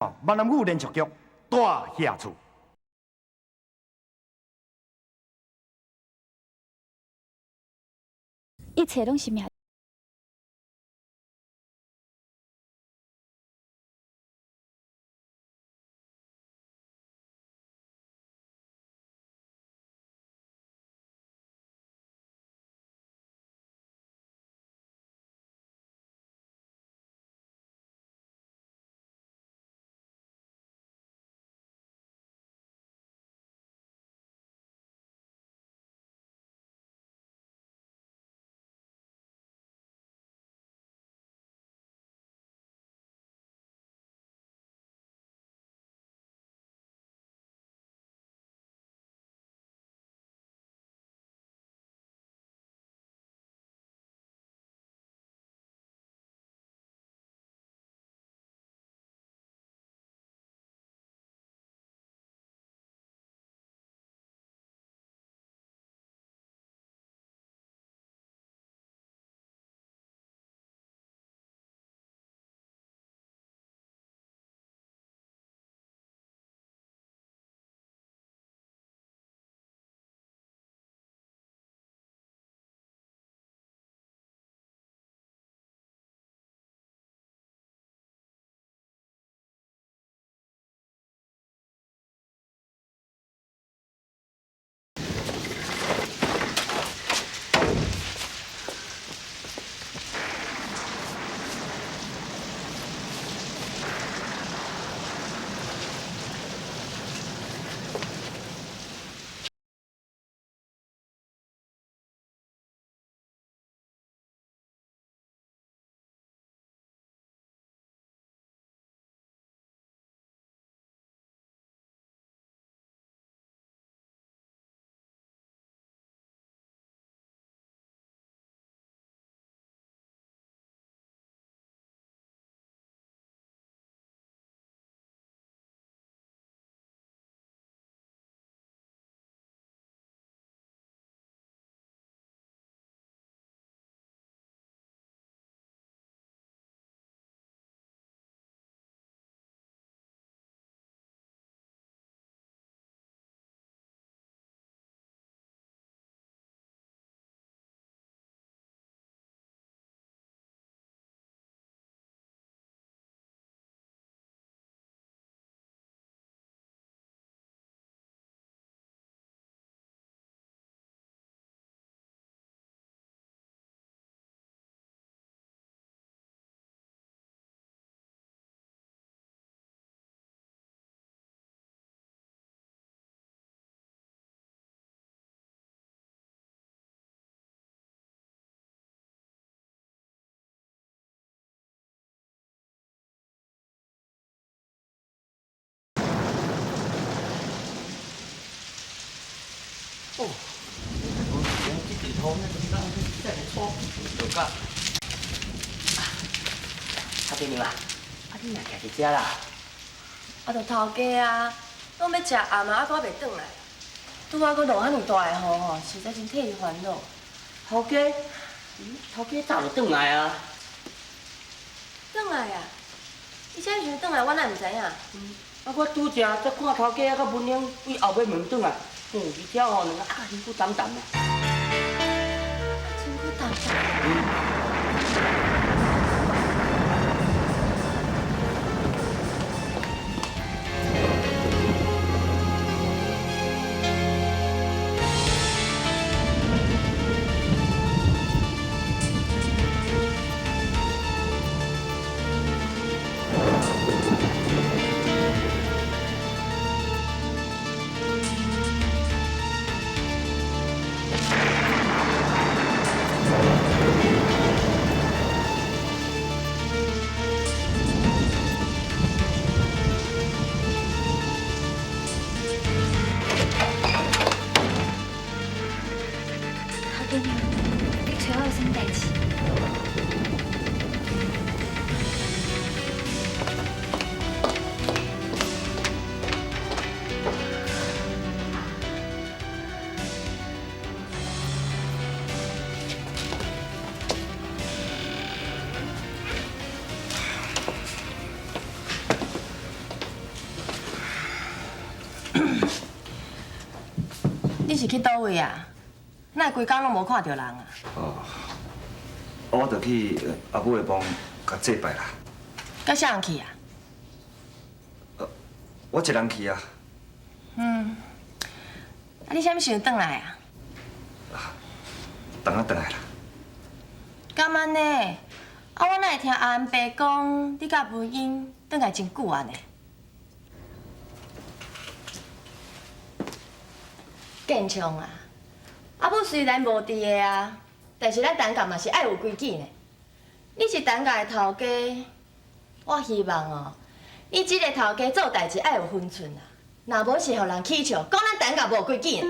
闽南语连续剧大下厝。一切拢是命。哦，这地方那个地方真不错，有个。阿爹娘啊，你哪徛伫遮啦？就头家啊，拢要食暗嘛，还阁未转来。拄仔阁落遐尼大个雨吼，实在真替伊烦恼。头家，头家早就转来啊。转来啊？伊啥时阵转来，我哪毋知影？我拄则才看头家甲文英为后尾门转来，而且吼两个身躯澹澹的。身躯澹澹。你是去倒位啊？哪规工拢无看到人啊？哦，我着去阿母的房甲祭拜啦。甲啥人去啊？我一人去啊。啊，你啥物时阵转来啊？等下转来啦。敢安呢？啊，我哪会听阿安爸讲，你甲文英转来真久啊呢？建昌啊，阿母虽然无伫个啊，但是咱陈家嘛是爱有规矩呢。你是陈家的头家，我希望哦，你这个头家做代志爱有分寸啊，若无是互人起笑，讲咱陈家无规矩呢。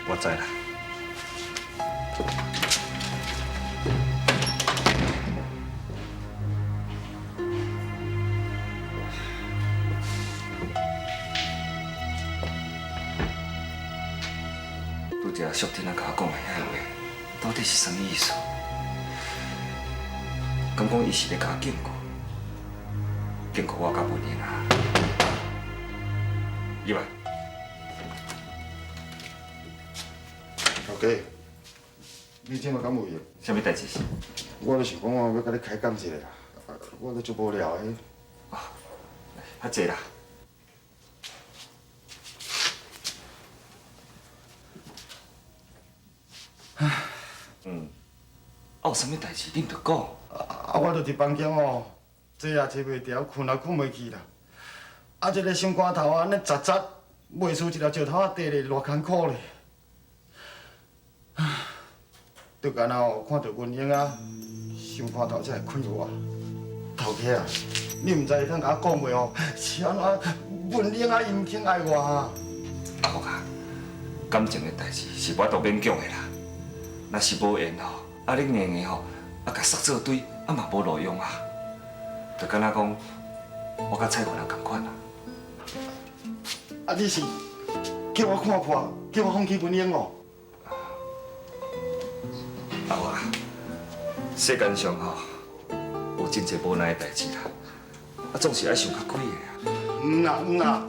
我知啦。拄则淑婷啊，甲我讲的遐话，到底是啥物意思？敢讲伊是咧甲我警告，警告我甲文英啊？入来。头家，你即马敢有闲？啥物代志？我是想讲要甲你开讲一下啦，我都足无聊的。较济啦。有啥物代志你毋着讲？我就伫房间哦，坐也坐袂牢，困也困袂去啦。这个心肝头安尼杂杂，袂输一条石头仔地咧，偌艰苦咧。就干那看到文英啊，心肝头才会快活。头家啊，你毋知会通甲我讲袂哦？是安怎？文英啊，伊毋肯爱我啊。阿福啊，感情的代志是我都勉强的啦。若是无缘吼，你硬硬吼，甲塞做对，嘛无路用啊。就敢若讲，我甲蔡夫人同款啊。你是叫我看破，叫我放弃文英哦？阿福啊，世间上吼，有真侪无奈的代志啦，总是爱想较开的啊。唔啦，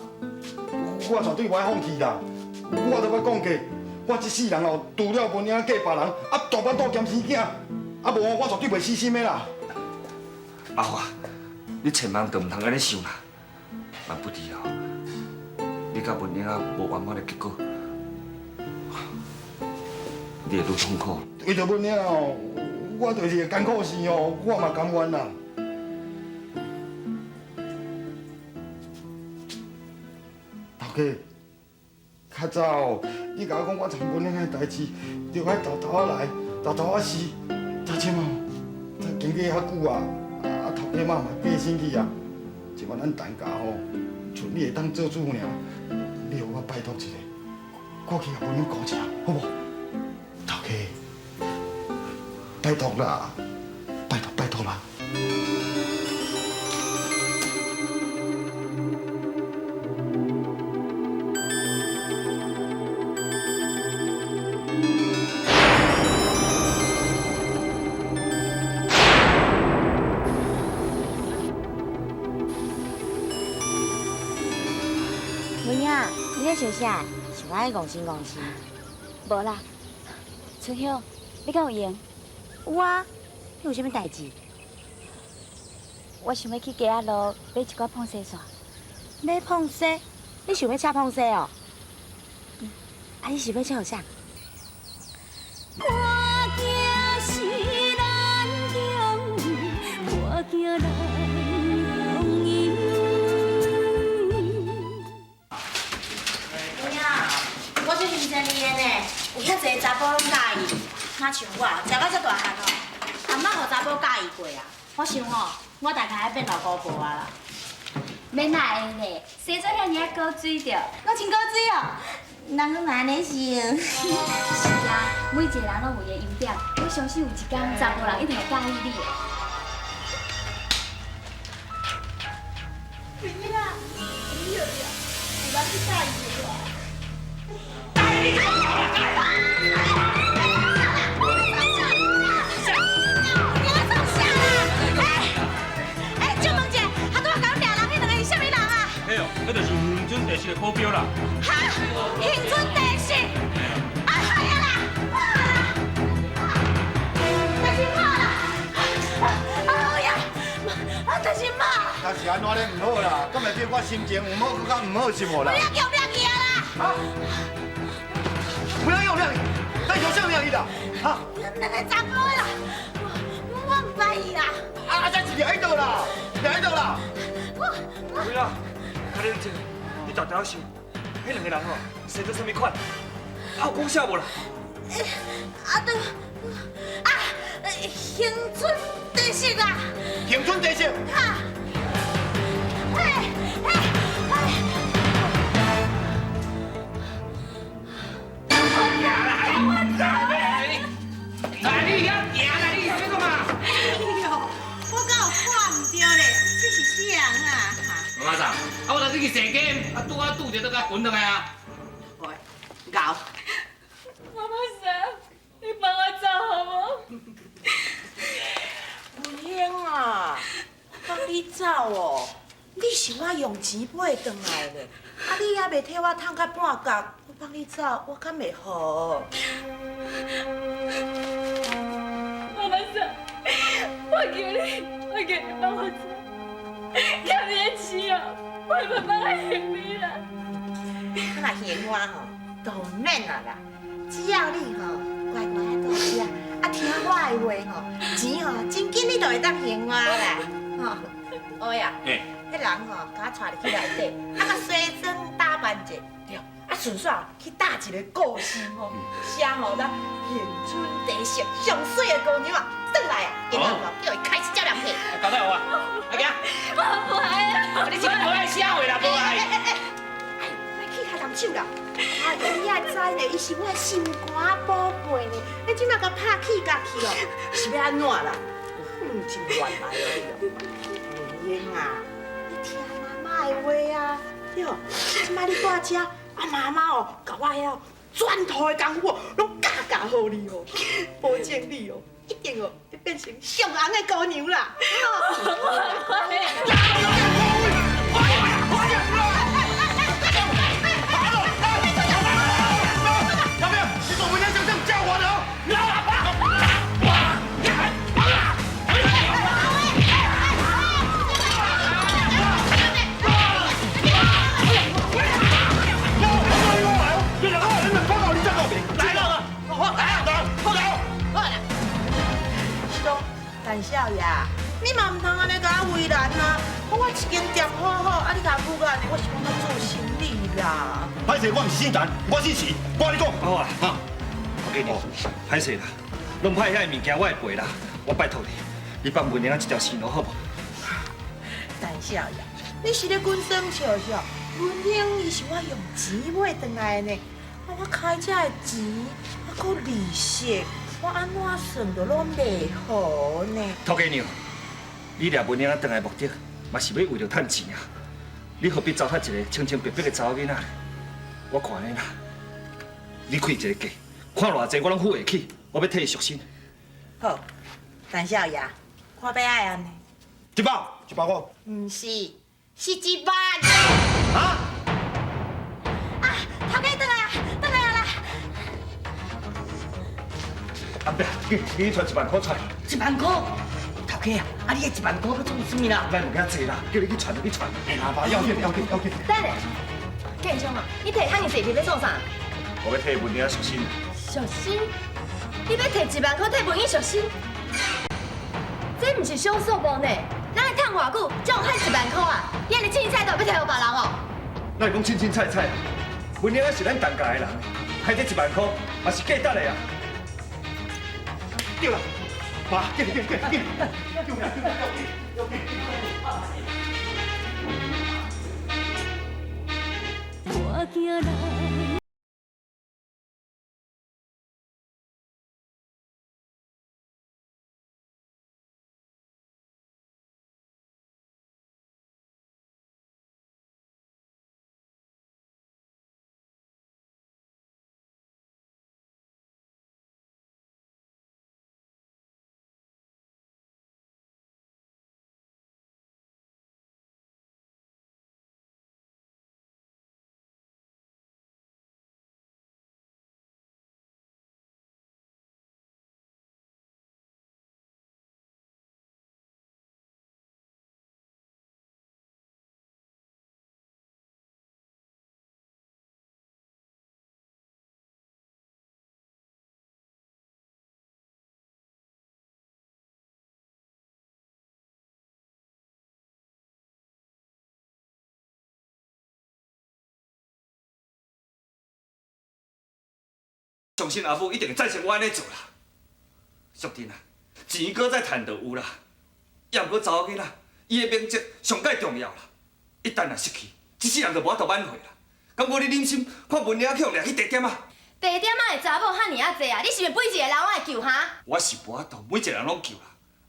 我绝对不爱放弃啦！我都捌讲过，我这世人哦，除了文英嫁别人，大巴肚兼生囝，无我绝对袂死心的啦！阿福啊，你千万都唔通安尼想啦，万不知哦，你甲文英啊无圆满的结果，你会愈痛苦。为着文英哦，我就是会艰苦死哦，我嘛甘愿啦。头家，较早哦，你甲我讲我参文英的代志，就爱偷偷仔来，偷偷仔死。但即嘛，才经过遐久啊，头家妈嘛过身去啊。即嘛咱陈家吼，剩你会当做主尔，你互我拜托一下，我去甲文英讲一下，好无？头家，拜托啦，拜托啦！文英，你咧想啥？是我爱戆心戆心。无啦，春晓，你敢有闲？有啊，你有啥物代志？我想要去街仔路买一寡碰西线。买碰西？你想要吃碰西哦？啊，你是要吃有啥？我行是咱中，我行咱中意。文英，我最认真你的呢，有遐侪查甫拢介意，哪像我，食到遮大汉吼，也毋捌互查甫介意过啊。我想吼，我大概爱变老姑婆啊啦。免那会呢？生做遐尔啊高水着，我穿高水哦，人拢安尼想。是啊，每一个人拢有伊的优点，我相信有一天查甫人一定会介意你的。文英啊，你有呀，有人去介意我。哎呦，那就是恒春地市的股票啦。哈，恒春地市，啊系啊啦，大新妈啦，啊好呀，大新妈，但是安怎咧唔好啦？敢会叫我心情唔好，更加唔好是无啦不？要叫不要去啊啦，啊！不要用量，那有效量的啊！那个查甫啦，我唔捌伊啦，啊！这是掠喺度啦，掠喺度啦！对啦，看你这，你大条想，迄两个人吼，生做什么款？啊有讲啥无啦？对，恒春地市啦，恒春地市，哈，嘿，哎，你遐行啦，你做什么？哎呦，我敢有看唔对咧，这是啥人啊？妈妈啊，我头先去射箭，拄着都甲滚落来啊！喂，搞，妈妈生，你帮我找好不？文英啊，帮你走哦，你是我用钱买回来的，你还袂替我趁到半角，我帮你走，我敢袂好？妈妈生，我求你帮我找，求你的钱哦，我会帮我还你啦。那嫌我吼，当然啊啦，只要你吼乖乖啊到家，听我的话吼，钱吼真紧你就会当还我啦，吼。哦呀，迄人吼，甲我带入去内底，甲西装打扮者，对，顺续去搭一个故事吼，写吼咱恒春地市上水的姑娘啊，转来啊，然后吼叫伊开始照亮去。交代我啊，阿行，我不爱啊！你真无爱社会啦，无爱。来去下人手啦！你也知呢，伊是我的心肝宝贝呢。你即摆甲拍起家去哦，是要安怎啦？真原来哦，文英啊，你听妈妈的话啊，对，即摆你在遮，妈妈哦，甲我遐转头的功夫哦，拢教好你哦，保证你哦，一定哦会变成上红的姑娘啦！老妹，你总不能就这么叫我的哦！陈少爷，你嘛唔通安尼甲我为难啊！我一间店好好，你甲我干呢，我是讲要做生意啦。歹势，我唔是姓陈，我姓徐。我跟你讲，好啊，我给你，歹势啦，弄歹遐物件我会赔啦，我拜托你，你帮文玲一条生路好不？陈少爷，你是咧滚生笑笑？文英伊是我用钱买回来的呢，我开这的钱，搁利息。我安怎算都拢袂好呢？头家娘，你掠文玲回来目的，嘛是要为了趁钱啊！你何必糟蹋一个清清白白的查某囡仔？我看你啦，你开一个价，看偌济我拢付得起，我要替伊赎身。好，陈少爷，看要爱安尼。100，150。唔是，是1万。啊！头家回来啊，回来啊啦！阿伯，你传1万块出来。1万块，头家啊，你的1万块要做什么啦？咱唔惊济啦，叫你去传就去传。哎呀，爸，要紧。等下，建兄啊，你摕遐尼济钱要做啥？我要替文玲赎身。赎身？你要摕1万块替文英赎身？这不是小数目呢？咱来趁偌久，才有害1万块啊！你安尼凊彩都要摕互别人哦？那是讲清清菜菜，文玲是咱同家的人，害这1万块嘛是价值的啊。对啦，爸，紧！我行来。相信阿母一定会赞成我安尼做啦。淑珍啊，钱搁再趁就有啦，也毋过查某囡仔，伊的名节上介重要啦。一旦若失去，一世人就无法度挽回啦。敢无你忍心看文玲去互掠去地点啊？地点仔的查某遐尔啊济啊，你是毋是每一个人我会救哈？我是无法度每一个人拢救啦，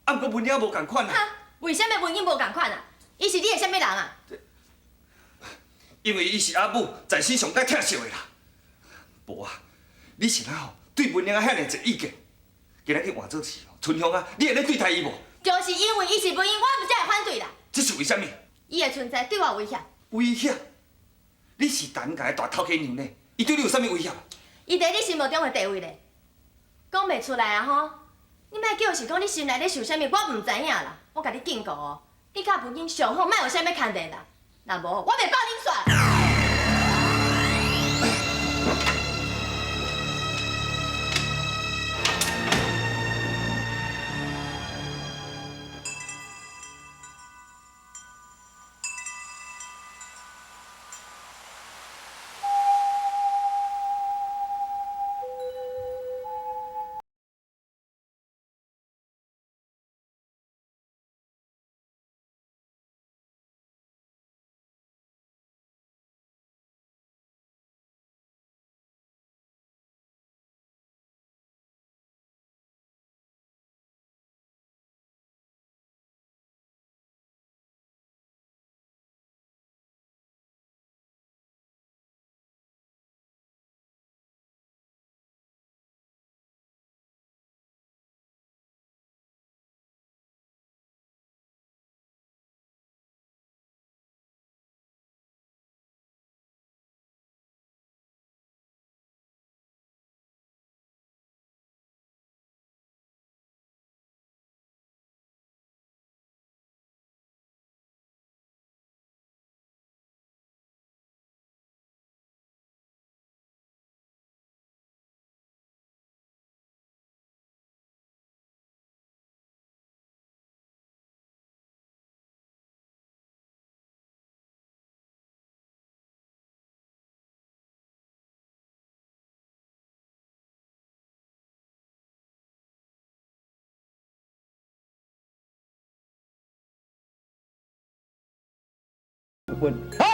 啊，毋过文玲无共款啦。哈，为什么文英无共款啊？伊是你的啥物人啊？因为伊是阿母在生上介疼惜的啦。无啊，你是哪吼对文玲啊遐尔侪意见？今日去换做是春香啊，你会咧对待伊无？就是因为伊是文英，我才会反对啦。这是为什么？伊的存在对我有威胁。威胁？你是陈家的大头家娘呢？伊对你有啥物威胁？伊在你心目中的地位咧，讲袂出来啊吼！你莫叫是讲你心内咧想啥物，我唔知影啦。我甲你警告哦，你甲文英上好，莫有啥物牵连啦。若无，我袂报恁煞。问啊！